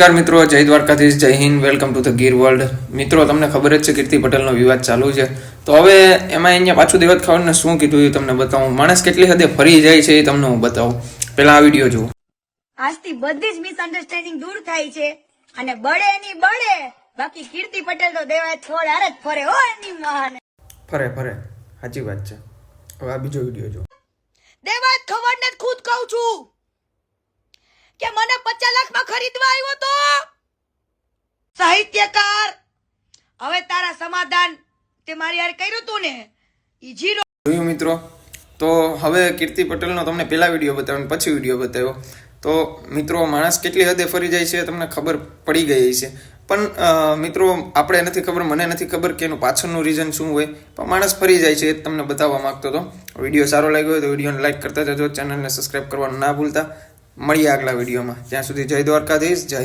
નમસ્કાર મિત્રો, જય દ્વારકાધીશ, જય Hind, welcome to the Gir world. મિત્રો, તમને ખબર જ છે કીર્તિ પટેલનો વિવાદ ચાલુ છે. તો હવે એમાં અહીંયા પાછું દેવત ખાવડને શું કીધું એ તમને બતાવું. માણસ કેટલી હદે ફરી જાય છે એ તમને હું બતાવું. પહેલા આ વિડીયો જુઓ. આજથી બધી જ મિસઅન્ડરસ્ટેન્ડિંગ દૂર થાય છે અને બળે એની બળે, બાકી કીર્તિ પટેલ તો દેવાય થોડ હાર જ ફરે હો એની માને. ફરે સાચી વાત છે. હવે આ બીજો વિડીયો જુઓ. દેવાય ખબર ને ખુદ કહું છું કે મને 50 લાખમાં ખરીદવા આવ્યો તો સાહિત્યકાર. હવે તારા સમાધાન તે મારી યાર કર્યું તું ને ઈ જીરો. જોયું મિત્રો, તો હવે કીર્તિ પટેલનો તમને પહેલા વિડીયો બતાવ્યો પછી વિડીયો બતાવ્યો. તો મિત્રો, માણસ કેટલી હદે ફરી જાય છે તમને ખબર પડી ગઈ છે. પણ મિત્રો, આપણે નથી ખબર, મને નથી ખબર કે એનું પાછળનું રીઝન શું હોય, પણ માણસ ફરી જાય છે એ તમને બતાવવા માંગતો હતો. વિડીયો સારો લાગ્યો હોય તો વિડીયોને લાઈક કરતા જજો, ચેનલને સબસ્ક્રાઈબ કરવાનું ના ભૂલતા. મળીએ આગલા વિડીયોમાં. ત્યાં સુધી જય દ્વારકાધીશ, જય